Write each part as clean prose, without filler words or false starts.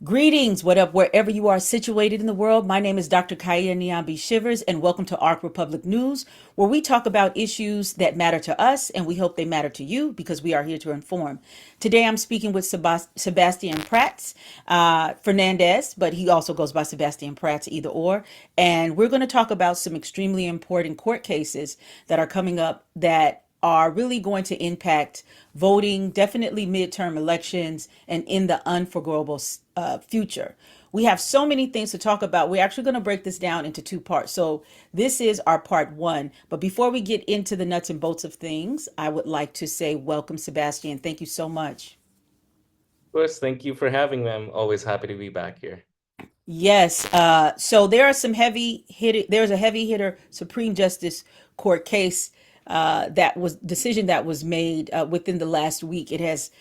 Greetings, what up, wherever you are situated in the world. My name is Dr. Kaia Shivers, and welcome to Arc Republic News, where we talk about issues that matter to us, and we hope they matter to you because we are here to inform. Today, I'm speaking with Sebastian Prats Fernandez, but he also goes by Sebastian Prats, either or. And we're going to talk about some extremely important court cases that are coming up that are really going to impact voting, definitely midterm elections, and in the unforgivable future. We have so many things to talk about. We're actually going to break this down into two parts. So this is our part one. But before we get into the nuts and bolts of things, I would like to say welcome, Sebastian. Thank you so much. Of course, thank you for having me. I'm always happy to be back here. Yes. So there are some heavy hit. There's a heavy hitter Supreme Justice Court case that was decision that was made within the last week. It has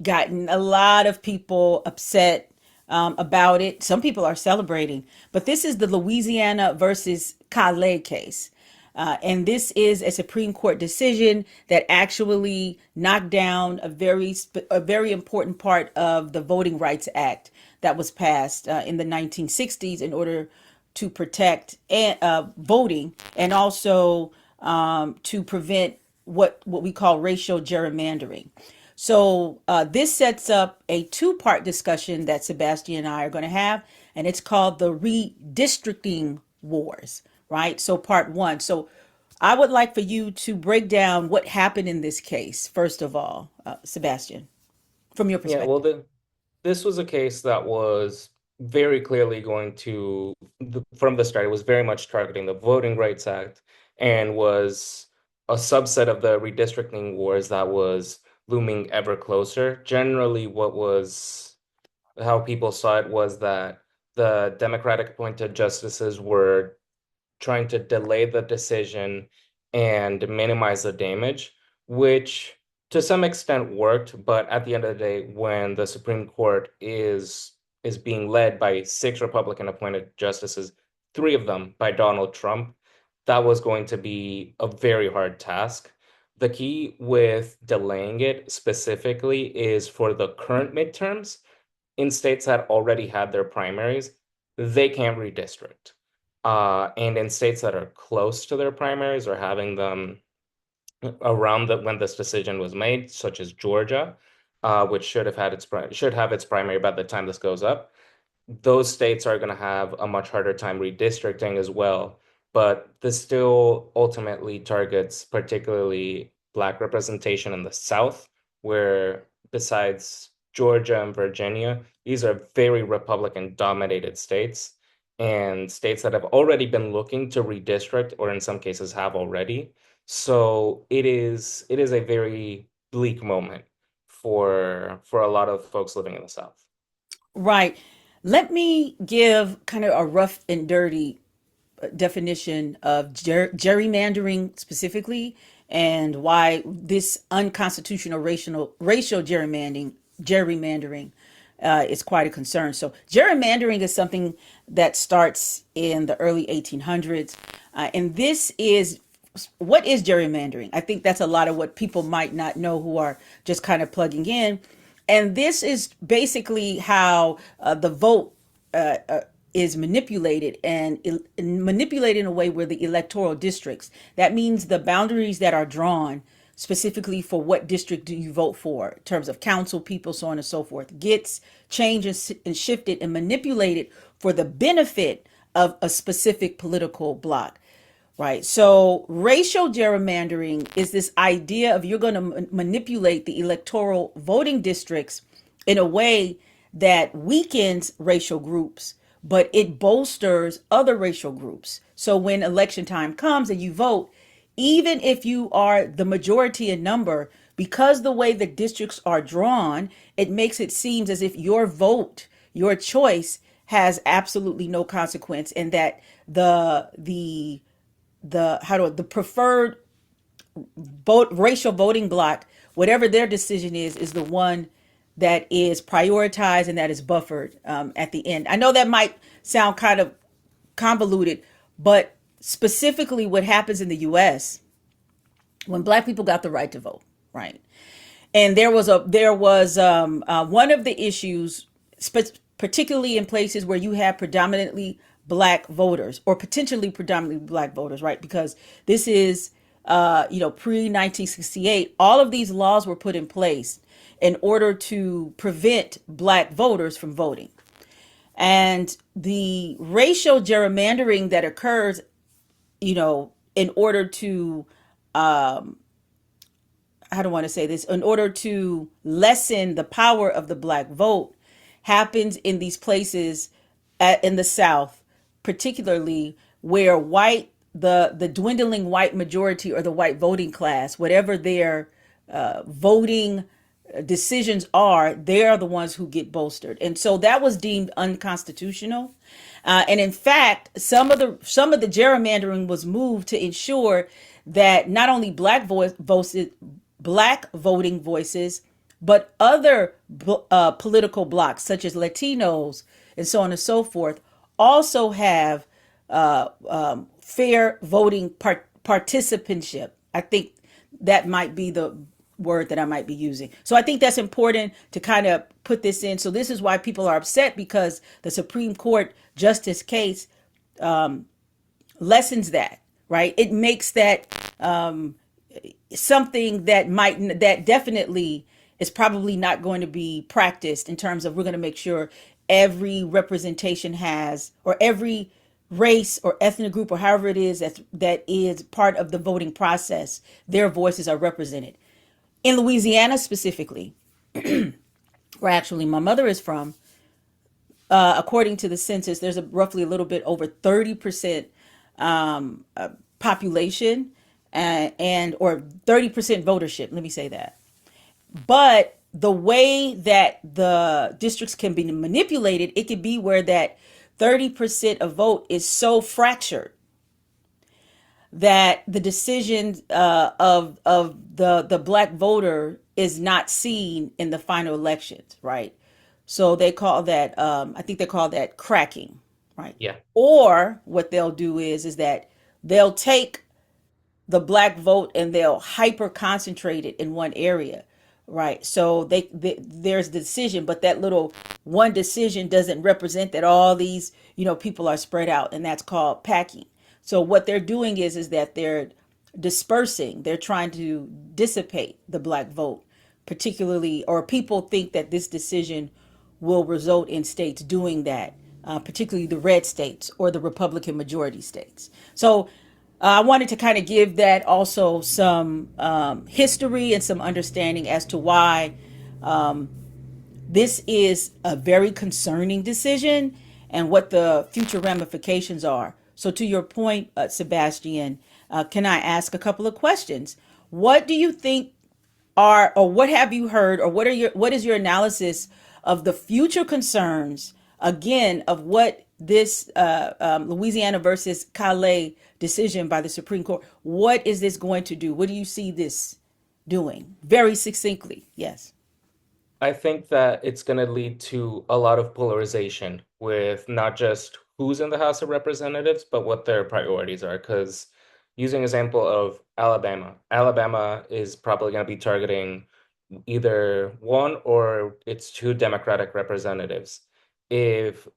gotten a lot of people upset about it. Some people are celebrating, but this is the Louisiana versus Calais case. And this is a Supreme Court decision that actually knocked down a very important part of the Voting Rights Act that was passed in the 1960s in order to protect voting and also to prevent what we call racial gerrymandering. So this sets up a two-part discussion that Sebastian and I are going to have, and it's called the Redistricting Wars, right? So part one. So I would like for you to break down what happened in this case, first of all, Sebastian, from your Yeah, well, perspective. this was a case that was very clearly from the start, it was very much targeting the Voting Rights Act and was a subset of the redistricting wars that was looming ever closer. Generally, how people saw it was that the Democratic appointed justices were trying to delay the decision and minimize the damage, which to some extent worked. But at the end of the day, when the Supreme Court is being led by six Republican appointed justices, three of them by Donald Trump, that was going to be a very hard task. The key with delaying it specifically is for the current midterms in states that already had their primaries, they can't redistrict. And in states that are close to their primaries or having them when this decision was made, such as Georgia, which should have its primary by the time this goes up, those states are going to have a much harder time redistricting as well. But this still ultimately targets particularly Black representation in the South, where besides Georgia and Virginia, these are very Republican dominated states and states that have already been looking to redistrict, or in some cases have already. So it is a very bleak moment for a lot of folks living in the South. Right. Let me give kind of a rough and dirty definition of gerrymandering specifically and why this unconstitutional racial gerrymandering is quite a concern. So gerrymandering is something that starts in the early 1800s, and this is what is gerrymandering. I think that's a lot of what people might not know who are just kind of plugging in. And this is basically how the vote is manipulated and manipulated in a way where the electoral districts, that means the boundaries that are drawn specifically for what district do you vote for in terms of council people, so on and so forth, gets changed and shifted and manipulated for the benefit of a specific political bloc. Right. So racial gerrymandering is this idea of you're going to manipulate the electoral voting districts in a way that weakens racial groups, but it bolsters other racial groups. So when election time comes and you vote, even if you are the majority in number, because the way the districts are drawn, it makes it seem as if your vote, your choice has absolutely no consequence and that the preferred racial voting bloc, whatever their decision is the one that is prioritized and that is buffered at the end. I know that might sound kind of convoluted, but specifically what happens in the U.S. when Black people got the right to vote, right? And there was one of the issues particularly in places where you have predominantly black voters or potentially predominantly black voters, right? Because this is, pre 1968, all of these laws were put in place in order to prevent black voters from voting. And the racial gerrymandering that occurs, in order to, how do I want to say this, in order to lessen the power of the black vote, happens in these places in the South, particularly where the dwindling white majority or the white voting class, whatever their voting decisions are, they are the ones who get bolstered, and so that was deemed unconstitutional. And in fact, some of the gerrymandering was moved to ensure that not only black voting voices, but other political blocs such as Latinos and so on and so forth also have fair voting participantship. I think that might be the word that I might be using. So I think that's important to kind of put this in. So this is why people are upset, because the Supreme Court justice case lessens that, right? It makes that something that definitely is probably not going to be practiced, in terms of we're going to make sure every representation has, or every race or ethnic group or however it is that is part of the voting process, their voices are represented. In Louisiana specifically, where actually my mother is from, according to the census, there's roughly a little bit over 30% population, and or 30% votership. Let me say that. But the way that the districts can be manipulated, it could be where that 30% of vote is so fractured that the decision of the black voter is not seen in the final elections, right? So they call that, I think they call that cracking, right? Yeah. Or what they'll do is that they'll take the black vote and they'll hyper concentrate it in one area, right? So there's the decision, but that little one decision doesn't represent that all these people are spread out, and that's called packing. So what they're doing is that they're dispersing, they're trying to dissipate the black vote, particularly, or people think that this decision will result in states doing that, particularly the red states or the Republican majority states. So I wanted to kind of give that also some history and some understanding as to why this is a very concerning decision and what the future ramifications are. So to your point, Sebastian, can I ask a couple of questions? What do you think are, or what have you heard, or what is your analysis of the future concerns, again, of what this Louisiana versus Calais decision by the Supreme Court, what is this going to do? What do you see this doing? Very succinctly, yes. I think that it's going to lead to a lot of polarization with not just who's in the House of Representatives, but what their priorities are. Because using example of Alabama, Alabama is probably going to be targeting either one or its two Democratic representatives. If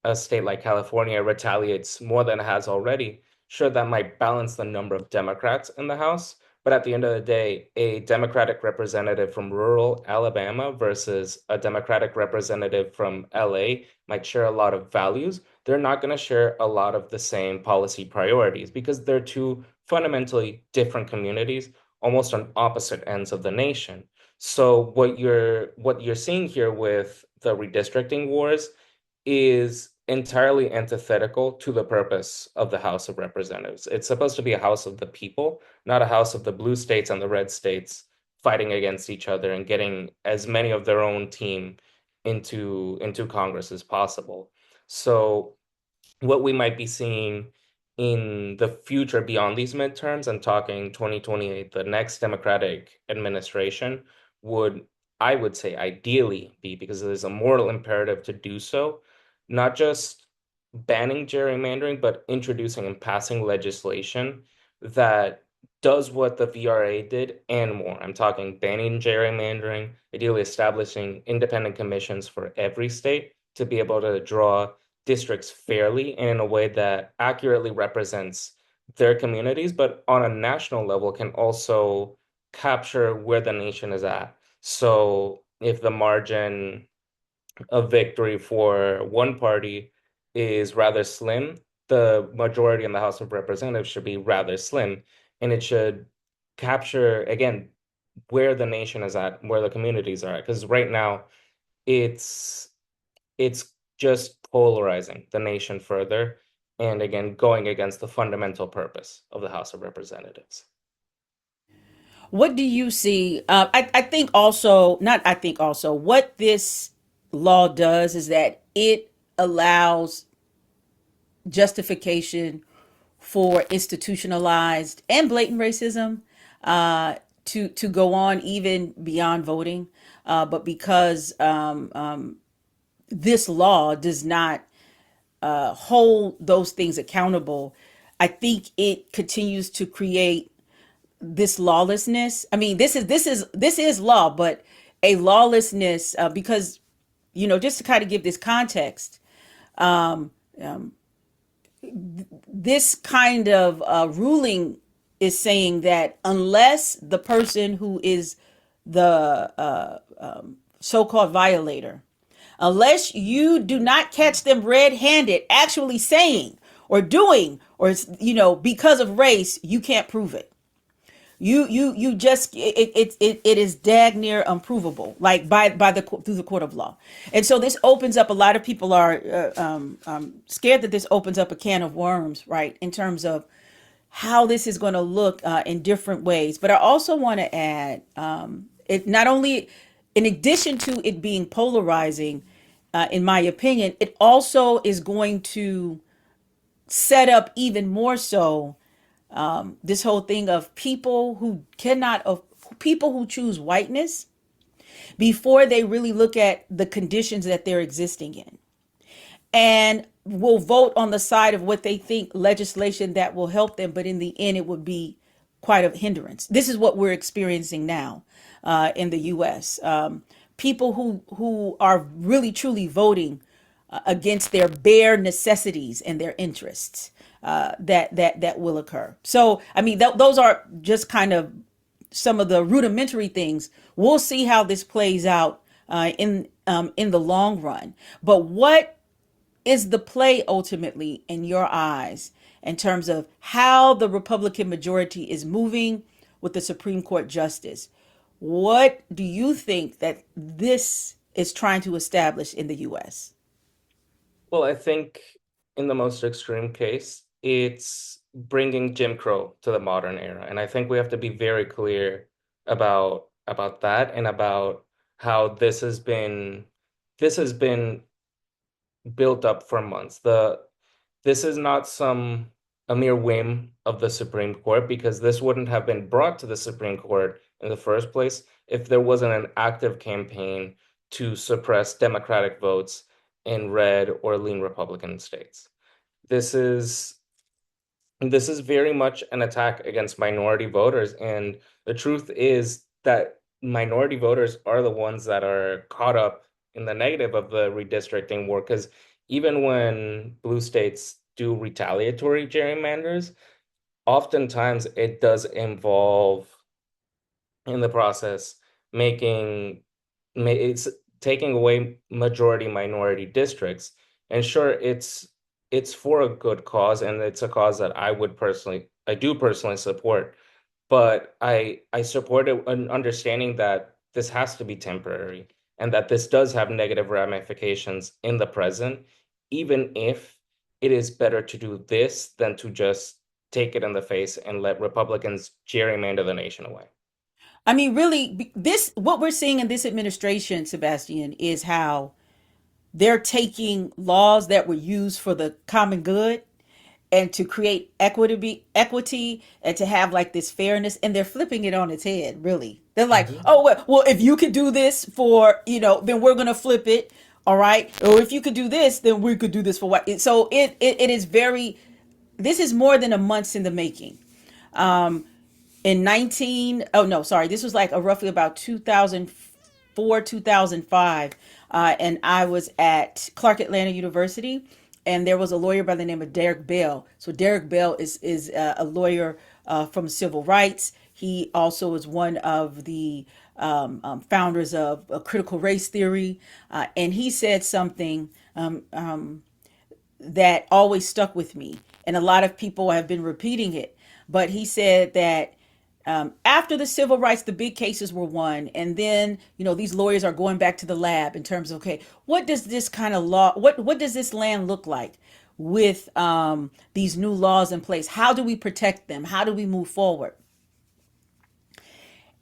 a state like California retaliates more than it has already, sure, that might balance the number of Democrats in the House. But at the end of the day, a Democratic representative from rural Alabama versus a Democratic representative from LA might share a lot of values. They're not going to share a lot of the same policy priorities because they're two fundamentally different communities, almost on opposite ends of the nation. So what you're seeing here with the redistricting wars is entirely antithetical to the purpose of the House of Representatives. It's supposed to be a house of the people, not a house of the blue states and the red states fighting against each other and getting as many of their own team into Congress as possible. So what we might be seeing in the future beyond these midterms, and talking 2028, the next Democratic administration would, I would say, ideally be, because there's a moral imperative to do so, not just banning gerrymandering, but introducing and passing legislation that does what the VRA did and more. I'm talking banning gerrymandering, ideally establishing independent commissions for every state, to be able to draw districts fairly and in a way that accurately represents their communities, but on a national level can also capture where the nation is at. So if the margin of victory for one party is rather slim, the majority in the House of Representatives should be rather slim, and it should capture, again, where the nation is at, where the communities are at. Because right now, it's it's just polarizing the nation further, and again, going against the fundamental purpose of the House of Representatives. What do you see? I think also, not I think also, what this law does is that it allows justification for institutionalized and blatant racism to go on even beyond voting. But because this law does not hold those things accountable, I think it continues to create this lawlessness. I mean, this is law, but a lawlessness because just to kind of give this context, this kind of ruling is saying that unless the person who is the so-called violator, unless you do not catch them red-handed actually saying or doing or because of race, you can't prove it. You just it is dag near unprovable, like by the through the court of law. And so this opens up, a lot of people are scared that this opens up a can of worms, right, in terms of how this is going to look in different ways. But I also want to add, it not only, in addition to it being polarizing, in my opinion, it also is going to set up even more so this whole thing of people who choose whiteness before they really look at the conditions that they're existing in, and will vote on the side of what they think legislation that will help them, but in the end it would be quite a hindrance. This is what we're experiencing now in the US. People who are really truly voting against their bare necessities and their interests, that will occur. So I mean, those are just kind of some of the rudimentary things. We'll see how this plays out in the long run. But what is the play ultimately in your eyes in terms of how the Republican majority is moving with the Supreme Court justice? What do you think that this is trying to establish in the US? Well, I think in the most extreme case, it's bringing Jim Crow to the modern era. And I think we have to be very clear about that and about how this has been built up for months. This is not a mere whim of the Supreme Court, because this wouldn't have been brought to the Supreme Court in the first place if there wasn't an active campaign to suppress Democratic votes in red or lean Republican states. This is this is very much an attack against minority voters, and the truth is that minority voters are the ones that are caught up in the negative of the redistricting war. Because even when blue states do retaliatory gerrymanders, oftentimes it does involve, in the process, making it's taking away majority minority districts. And sure, it's for a good cause, and it's a cause that I do personally support. But I support it, an understanding that this has to be temporary and that this does have negative ramifications in the present, even if it is better to do this than to just take it in the face and let Republicans gerrymander the nation away. I mean, really, this what we're seeing in this administration, Sebastian, is how they're taking laws that were used for the common good and to create equity and to have like this fairness, and they're flipping it on its head. Really, they're like, Mhm. oh well, if you could do this for then we're gonna flip it. All right, or if you could do this, then we could do this for what. So it is very. This is more than a months in the making. In 19 oh no sorry, this was like a roughly about 2004 2005. and I was at Clark Atlanta University, and there was a lawyer by the name of Derek Bell. So Derek Bell is a lawyer from civil rights. He also is one of the founders of critical race theory, and he said something that always stuck with me, and a lot of people have been repeating it. But he said that after the civil rights, the big cases were won, and then these lawyers are going back to the lab in terms of, okay, what does this kind of law, what does this land look like with these new laws in place? How do we protect them? How do we move forward?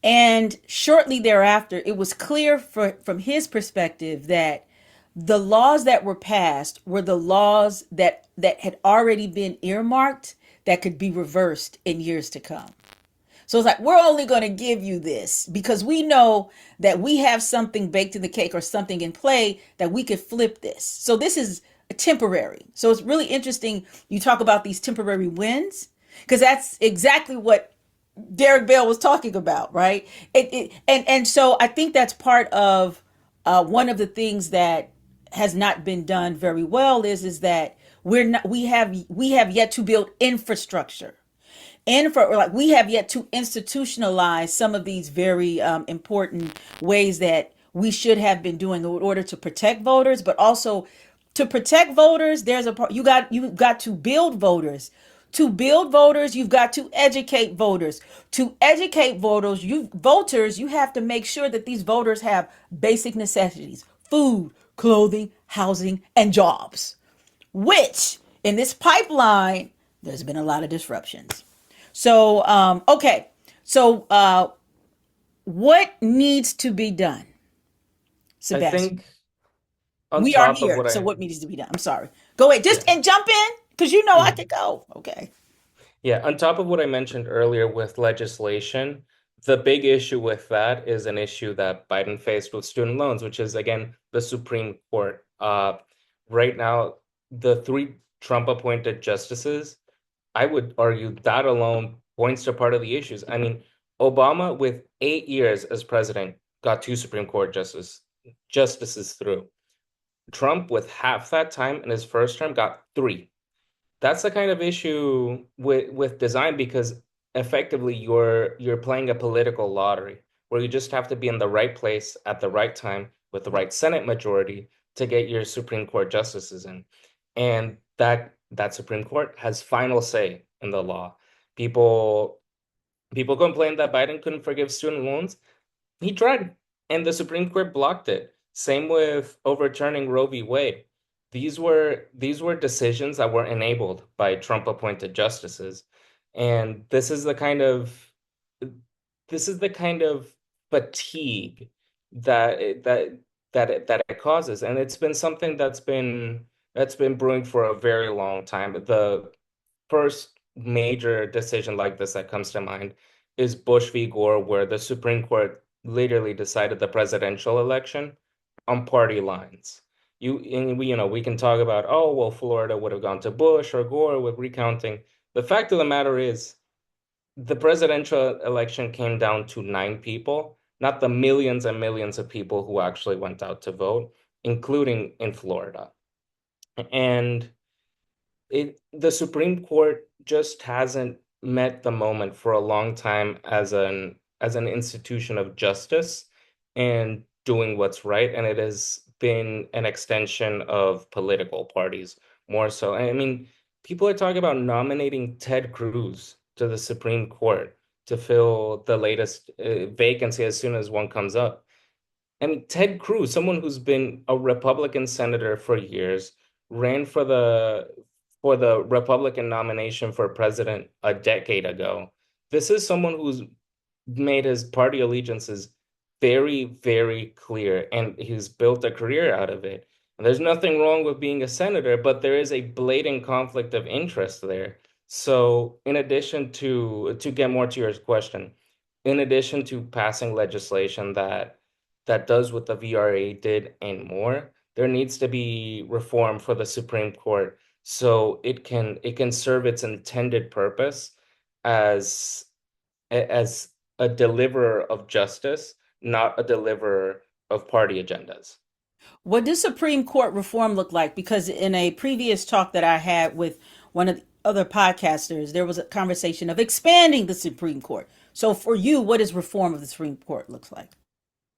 And shortly thereafter, it was clear from his perspective that the laws that were passed were the laws that had already been earmarked that could be reversed in years to come. So it's like, we're only going to give you this because we know that we have something baked in the cake or something in play that we could flip this. So this is temporary. So it's really interesting. You talk about these temporary wins because that's exactly what Derek Bell was talking about, right? And so I think that's part of one of the things that has not been done very well is that we have yet to build infrastructure, and for like we have yet to institutionalize some of these very important ways that we should have been doing in order to protect voters, but also to protect voters. There's a part you got to build voters. To build voters, you've got to educate voters. To educate voters, you have to make sure that these voters have basic necessities: food, clothing, housing, and jobs. Which in this pipeline, there's been a lot of disruptions. So, okay. So, what needs to be done, I Sebastian? think on We are top of here. what So, I, what needs to be done? I'm sorry. Go ahead. Just yeah. and jump in because you know I Mhm. could go. Okay. Yeah, on top of what I mentioned earlier with legislation, the big issue with that is an issue that Biden faced with student loans, which is again the Supreme Court. Right now, the three Trump appointed justices, I would argue that alone points to part of the issues. I mean, Obama, with 8 years as president, got two Supreme Court justices through. Trump, with half that time in his first term, got three. That's the kind of issue with design because effectively you're playing a political lottery where you just have to be in the right place at the right time with the right Senate majority to get your Supreme Court justices in. And that Supreme Court has final say in the law. People people complain that Biden couldn't forgive student loans. He tried, and the Supreme Court blocked it. Same with overturning Roe v. Wade. These were decisions that were enabled by Trump appointed justices. And this is the kind of fatigue that it causes. And it's been something that's been brewing for a very long time. The first major decision like this that comes to mind is Bush v. Gore, where the Supreme Court literally decided the presidential election on party lines. We can talk about, oh, well, Florida would have gone to Bush or Gore with recounting. The fact of the matter is, the presidential election came down to 9 people, not the millions and millions of people who actually went out to vote, including in Florida. And the Supreme Court just hasn't met the moment for a long time as an institution of justice and doing what's right, and it has been an extension of political parties more so. I mean, people are talking about nominating Ted Cruz to the Supreme Court to fill the latest vacancy as soon as one comes up. I mean, Ted Cruz, someone who's been a Republican senator for years, ran for the Republican nomination for president a decade ago. This is someone who's made his party allegiances very, very clear, and he's built a career out of it. And there's nothing wrong with being a senator, but there is a blatant conflict of interest there. So, in addition to get more to your question, in addition to passing legislation that does what the VRA did and more, there needs to be reform for the Supreme Court so it can serve its intended purpose as as a deliverer of justice, not a deliverer of party agendas. What does Supreme Court reform look like? Because in a previous talk that I had with one of the other podcasters, there was a conversation of expanding the Supreme Court. So for you, what does reform of the Supreme Court looks like?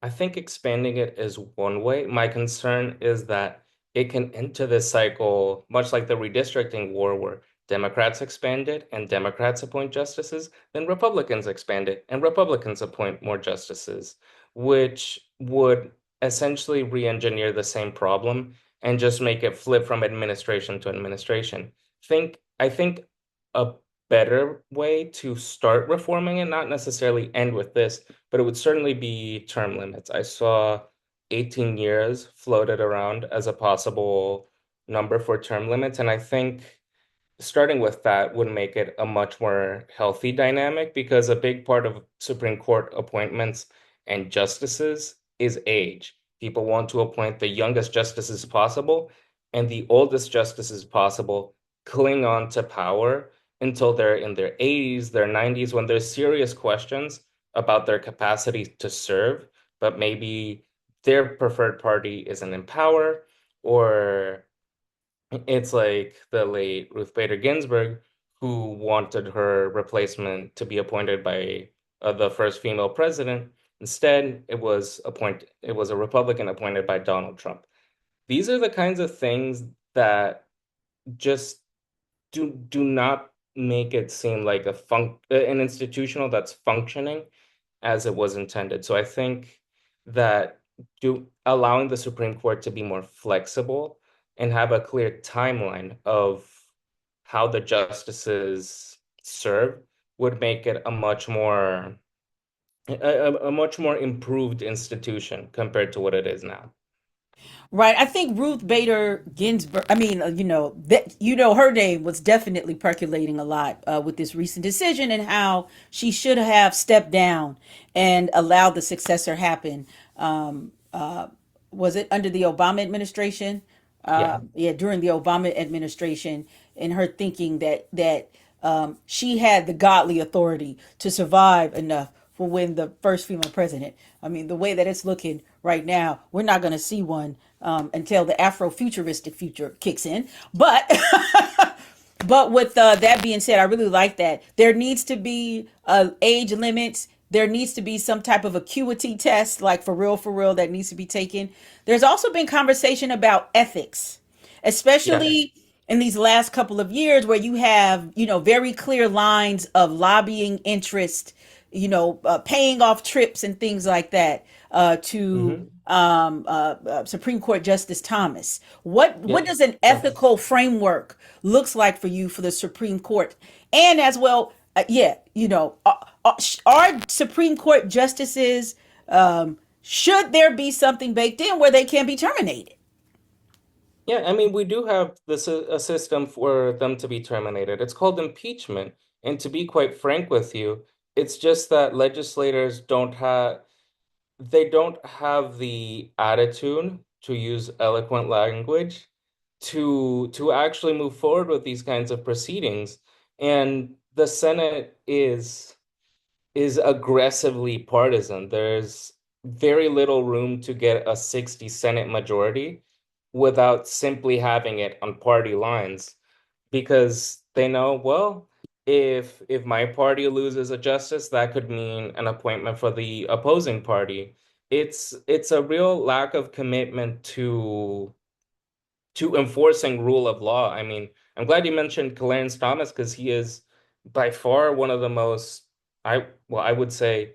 I think expanding it is one way. My concern is that it can enter this cycle, much like the redistricting war, where Democrats expand it and Democrats appoint justices, then Republicans expand it and Republicans appoint more justices, which would essentially re-engineer the same problem and just make it flip from administration to administration. I think a better way to start reforming it, not necessarily end with this, but it would certainly be term limits. I saw 18 years floated around as a possible number for term limits, and I think starting with that would make it a much more healthy dynamic because a big part of Supreme Court appointments and justices is age. People want to appoint the youngest justices possible and the oldest justices possible, cling on to power until they're in their 80s, their 90s, when there's serious questions about their capacity to serve, but maybe their preferred party isn't in power, or it's like the late Ruth Bader Ginsburg, who wanted her replacement to be appointed by the first female president. Instead, it was a Republican appointed by Donald Trump. These are the kinds of things that just do not make it seem like an institutional that's functioning as it was intended. So I think that allowing the Supreme Court to be more flexible and have a clear timeline of how the justices serve would make it a much more improved institution compared to what it is now. Right. I think Ruth Bader Ginsburg, I mean, her name was definitely percolating a lot with this recent decision and how she should have stepped down and allowed the successor happen. Was it under the Obama administration? Yeah. Yeah, during the Obama administration, and her thinking that she had the godly authority to survive enough for when the first female president. I mean, the way that it's looking right now, we're not going to see one until the Afrofuturistic future kicks in. But but with that being said, I really like that. There needs to be age limits. There needs to be some type of acuity test, like for real, that needs to be taken. There's also been conversation about ethics, Yes. especially in these last couple of years where you have, very clear lines of lobbying interest, paying off trips and things like that to Hmm. Supreme Court Justice Thomas. What does Yes. an ethical framework looks like for you for the Supreme Court, and as well, are Supreme Court justices should there be something baked in where they can be terminated? Yeah, I mean, we do have a system for them to be terminated. It's called impeachment. And to be quite frank with you, it's just that legislators they don't have the attitude, to use eloquent language, to actually move forward with these kinds of proceedings. And the Senate is aggressively partisan. There's very little room to get a 60 Senate majority without simply having it on party lines because they know, well, if my party loses a justice, that could mean an appointment for the opposing party. It's a real lack of commitment to enforcing rule of law. I mean, I'm glad you mentioned Clarence Thomas because he is by far one of the most I would say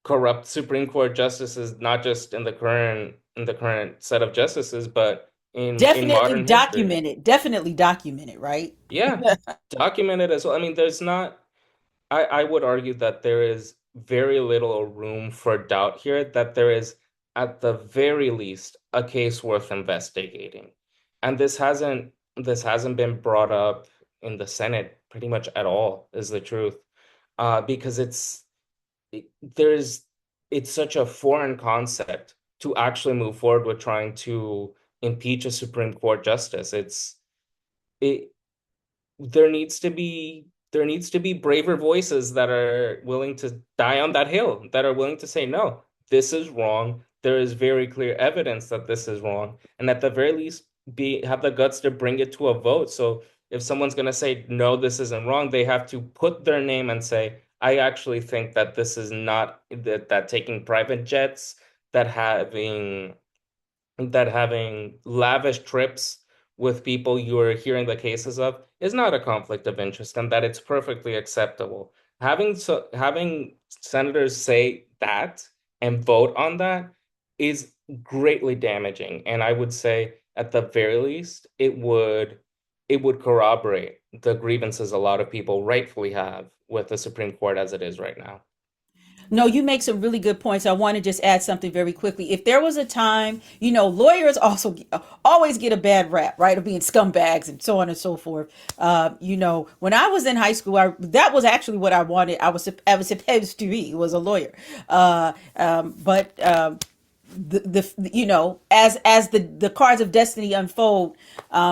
corrupt Supreme Court justices, not just in the current set of justices, but in modern history. Definitely documented, right? Yeah, documented as well. I mean, there's not I would argue that there is very little room for doubt here, that there is, at the very least, a case worth investigating. And this hasn't been brought up in the Senate pretty much at all, is the truth. Because there's it's such a foreign concept to actually move forward with trying to impeach a Supreme Court justice. It there needs to be braver voices that are willing to die on that hill, that are willing to say, no, this is wrong. there is very clear evidence that this is wrong, and at the very least be have the guts to bring it to a vote. So if someone's going to say no, this isn't wrong, they have to put their name and say, I actually think that this is not that taking private jets, that having lavish trips with people you are hearing the cases of is not a conflict of interest, and that it's perfectly acceptable. Having senators say that and vote on that is greatly damaging, and I would say at the very least it would corroborate the grievances a lot of people rightfully have with the Supreme Court as it is right now. No, you make some really good points. I want to just add something very quickly. If there was a time, lawyers also always get a bad rap, right, of being scumbags and so on and so forth. When I was in high school, that was actually what I wanted. I was supposed to be was a lawyer. But as the cards of destiny unfold,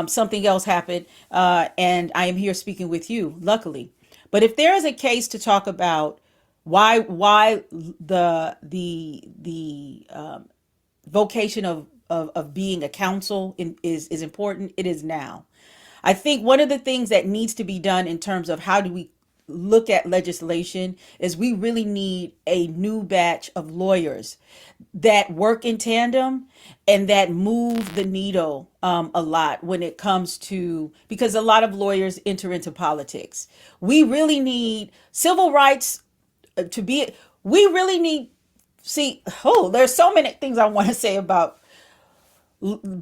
something else happened, and I am here speaking with you, luckily. But if there is a case to talk about why the vocation of being a counsel is important, it is now. I think one of the things that needs to be done in terms of how do we look at legislation is we really need a new batch of lawyers that work in tandem and that move the needle a lot when it comes to, because a lot of lawyers enter into politics. We really need civil rights to be, we really need, see, there's so many things I want to say about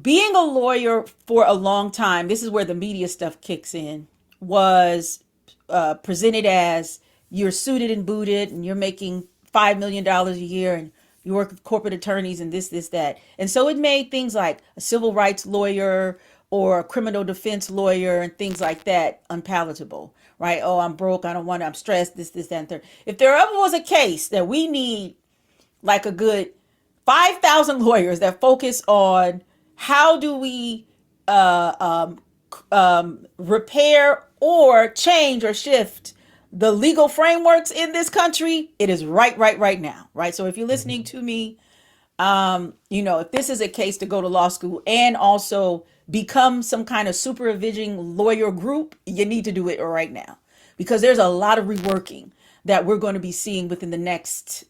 being a lawyer for a long time. This is where the media stuff kicks in, was presented as you're suited and booted and you're making $5 million a year and you work with corporate attorneys and this, that. And so it made things like a civil rights lawyer or a criminal defense lawyer and things like that unpalatable, right? Oh, I'm broke. I don't want to, I'm stressed, that, and third. If there ever was a case that we need like a good 5,000 lawyers that focus on how do we repair or change or shift the legal frameworks in this country, it is right now, right? So if you're listening to me, if this is a case to go to law school and also become some kind of supervising lawyer group, you need to do it right now, because there's a lot of reworking that we're going to be seeing within the next,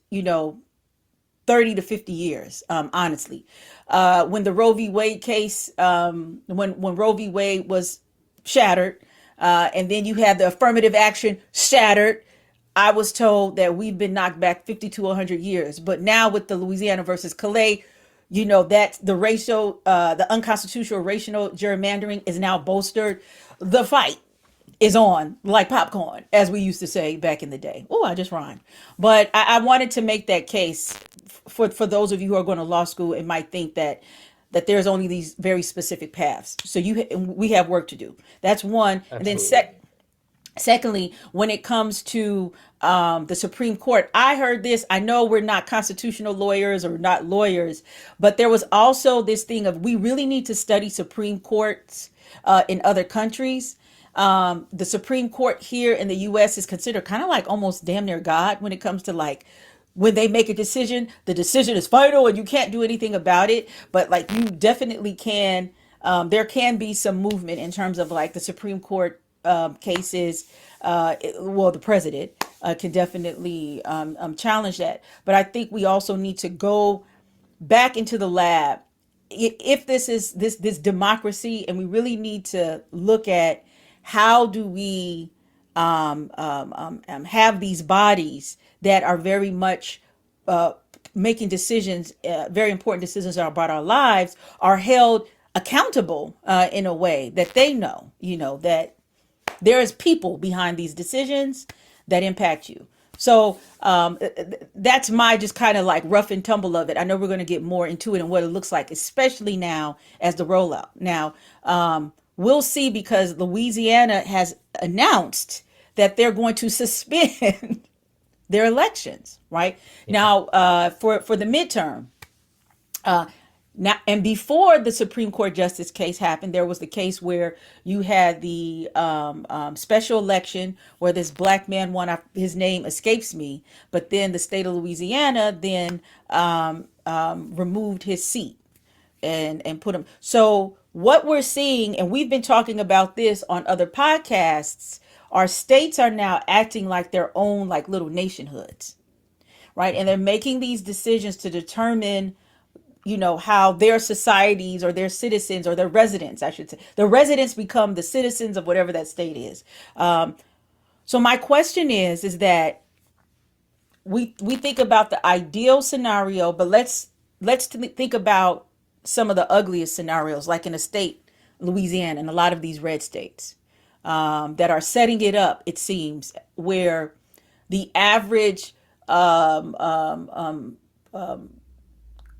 30 to 50 years, honestly. When the Roe v. Wade case, when Roe v. Wade was shattered, and then you had the affirmative action shattered, I was told that we've been knocked back 50 to 100 years. But now with the Louisiana versus Calais, that the unconstitutional racial gerrymandering is now bolstered. The fight is on like popcorn, as we used to say back in the day. Oh, I just rhymed. But I wanted to make that case for those of you who are going to law school and might think that there's only these very specific paths. So we have work to do. That's one. Absolutely. And then secondly, when it comes to the Supreme Court, I heard this. I know we're not constitutional lawyers or not lawyers, but there was also this thing of we really need to study Supreme Courts in other countries. The Supreme Court here in the U.S. is considered kind of like almost damn near God when it comes to like when they make a decision, the decision is final and you can't do anything about it. But like you definitely can. There can be some movement in terms of like the Supreme Court cases. The president can definitely challenge that. But I think we also need to go back into the lab if this is this democracy, and we really need to look at how do we have these bodies that are very much making decisions, very important decisions about our lives, are held accountable in a way that they know, that there is people behind these decisions that impact you. So that's my just kind of like rough and tumble of it. I know we're going to get more into it and what it looks like, especially now as the rollout. Now, we'll see, because Louisiana has announced that they're going to suspend their elections, right? Yeah. Now, for the midterm. Now, and before the Supreme Court justice case happened, there was the case where you had the special election where this black man won. His name escapes me, but then the state of Louisiana then removed his seat and put him. So what we're seeing, and we've been talking about this on other podcasts, our states are now acting like their own like little nationhoods, right? And they're making these decisions to determine, how their societies or their citizens or their residents, I should say, the residents become the citizens of whatever that state is. So my question is that we think about the ideal scenario, but let's think about some of the ugliest scenarios, like in a state, Louisiana, and a lot of these red states that are setting it up. It seems where the average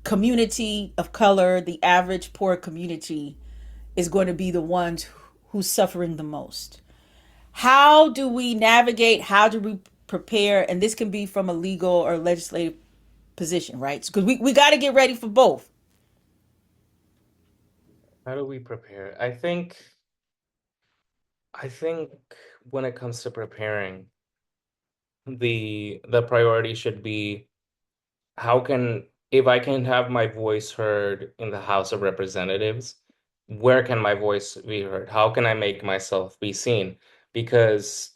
community of color, the average poor community, is going to be the ones who's suffering the most. How do we navigate? How do we prepare? And this can be from a legal or legislative position, right? Because we got to get ready for both. How do we prepare? I think when it comes to preparing, the priority should be how can if I can have my voice heard in the House of Representatives, where can my voice be heard? How can I make myself be seen? Because,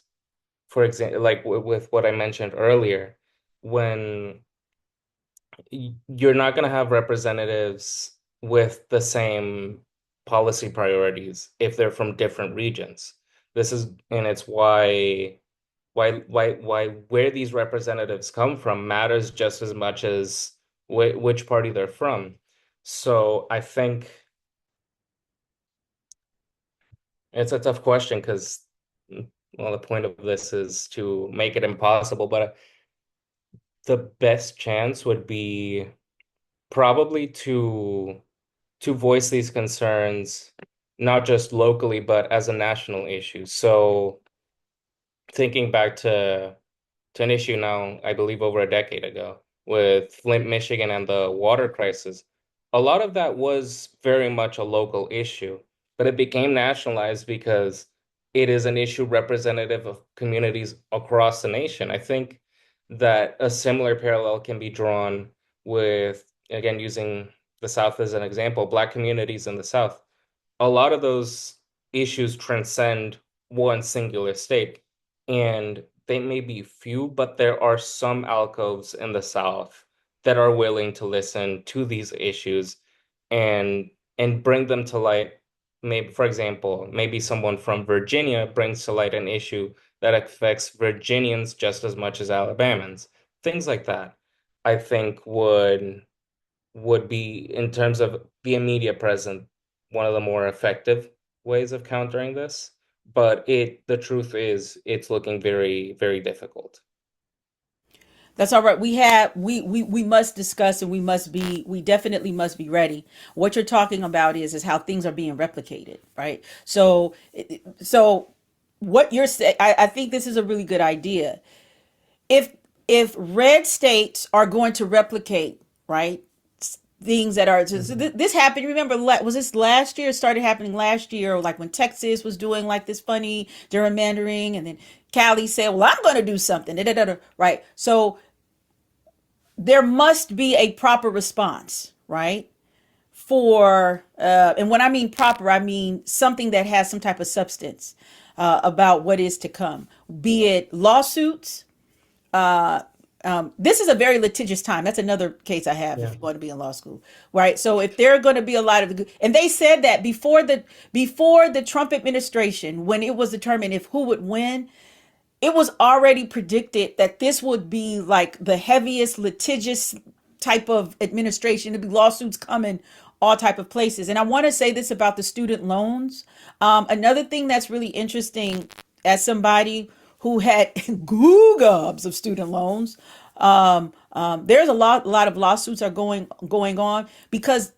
for example, like with what I mentioned earlier, when you're not going to have representatives with the same policy priorities if they're from different regions. This is, and it's why where these representatives come from matters just as much as which party they're from. So I think it's a tough question because, well, the point of this is to make it impossible, but the best chance would be probably to voice these concerns not just locally but as a national issue. So thinking back to an issue now, I believe over a decade ago, with Flint, Michigan, and the water crisis. A lot of that was very much a local issue, but it became nationalized because it is an issue representative of communities across the nation. I think that a similar parallel can be drawn with, again, using the South as an example, Black communities in the South. A lot of those issues transcend one singular state, and they may be few, but there are some alcoves in the South that are willing to listen to these issues and bring them to light. Maybe, for example, maybe someone from Virginia brings to light an issue that affects Virginians just as much as Alabamans. Things like that, I think would be, in terms of the immediate present, one of the more effective ways of countering this. But the truth is, it's looking very, very difficult. That's all right. We must discuss, and we definitely must be ready. What you're talking about is how things are being replicated, right? So what you're saying, I think this is a really good idea. If red states are going to replicate, right, things that are just, Mhm. this happened. Remember, was this last year? It started happening last year, like when Texas was doing like this funny gerrymandering, and then Cali said, "Well, I'm going to do something." Da, da, da, da, right? So there must be a proper response, right? For and when I mean proper, I mean something that has some type of substance about what is to come, be it lawsuits. This is a very litigious time. That's another case I have if Yeah. you want to be in law school, right? So if there are going to be a lot of, and they said that before the Trump administration, when it was determined if who would win, it was already predicted that this would be like the heaviest litigious type of administration. There'd be lawsuits coming all type of places. And I want to say this about the student loans. Another thing that's really interesting, as somebody who had gobs of student loans, there's a lot of lawsuits are going on because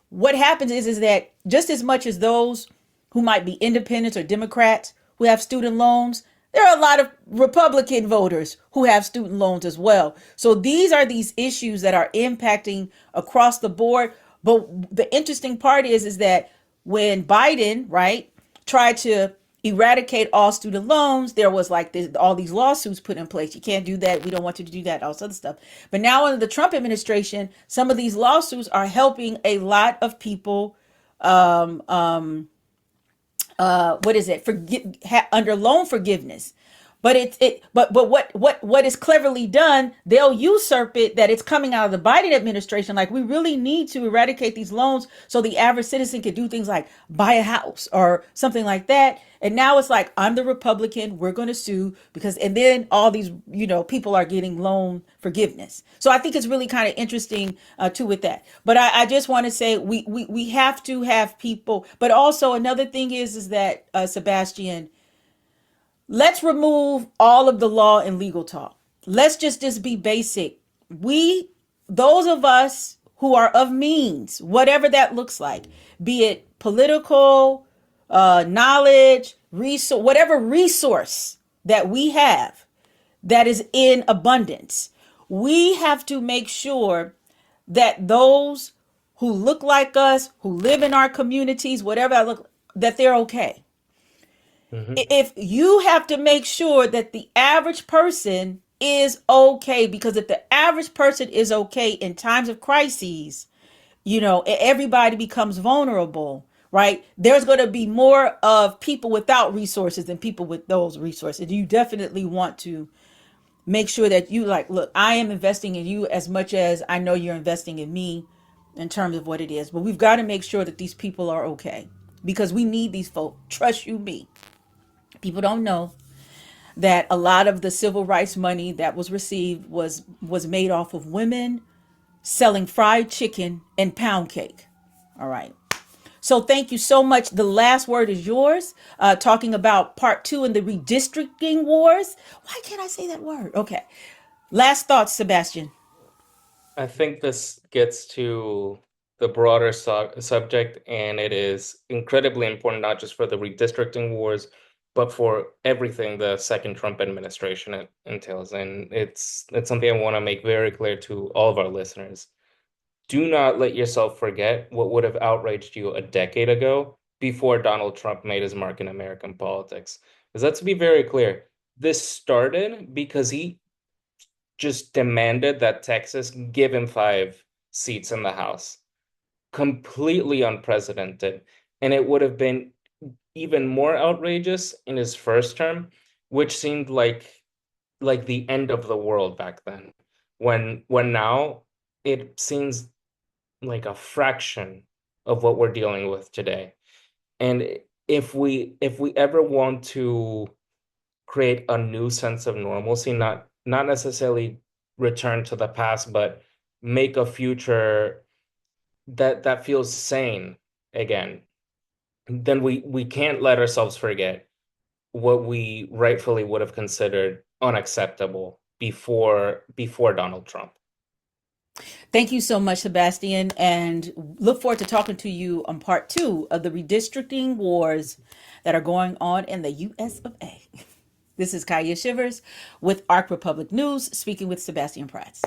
what happens is that just as much as those who might be independents or Democrats who have student loans, there are a lot of Republican voters who have student loans as well. So these issues that are impacting across the board. But the interesting part is that when Biden, right, tried to eradicate all student loans, there was like this, all these lawsuits put in place. You can't do that. We don't want you to do that. All this other stuff. But now under the Trump administration, some of these lawsuits are helping a lot of people. What is it? Under loan forgiveness. But what is cleverly done, they'll usurp it that it's coming out of the Biden administration. Like, we really need to eradicate these loans so the average citizen could do things like buy a house or something like that. And now it's like, I'm the Republican, we're going to sue because, and then all these, people are getting loan forgiveness. So I think it's really kind of interesting too with that. But I just want to say we have to have people. But also another thing is that Sebastian, let's remove all of the law and legal talk. Let's just be basic. Those of us who are of means, whatever that looks like, be it political, knowledge, resource, whatever resource that we have that is in abundance, we have to make sure that those who look like us, who live in our communities, whatever that they're okay. Hmm. If you have to make sure that the average person is okay, because if the average person is okay in times of crises, everybody becomes vulnerable, right? There's going to be more of people without resources than people with those resources. You definitely want to make sure that you look, I am investing in you as much as I know you're investing in me in terms of what it is. But we've got to make sure that these people are okay because we need these folk. Trust you me. People don't know that a lot of the civil rights money that was received was made off of women selling fried chicken and pound cake. All right. So thank you so much. The last word is yours. Talking about part 2 in the redistricting wars. Why can't I say that word? Okay. Last thoughts, Sebastian. I think this gets to the broader subject, and it is incredibly important, not just for the redistricting wars, but for everything the second Trump administration entails. And it's something I want to make very clear to all of our listeners. Do not let yourself forget what would have outraged you a decade ago before Donald Trump made his mark in American politics. Because let's be very clear, this started because he just demanded that Texas give him 5 seats in the House. Completely unprecedented. And it would have been even more outrageous in his first term, which seemed like the end of the world back then. When now it seems like a fraction of what we're dealing with today. And if we ever want to create a new sense of normalcy, not necessarily return to the past, but make a future that feels sane again, then we can't let ourselves forget what we rightfully would have considered unacceptable before Donald Trump. Thank you so much, Sebastian, and look forward to talking to you on part 2 of the redistricting wars that are going on in the US of A. This is Kaia Shivers with Arc Republic News, speaking with Sebastian Prats.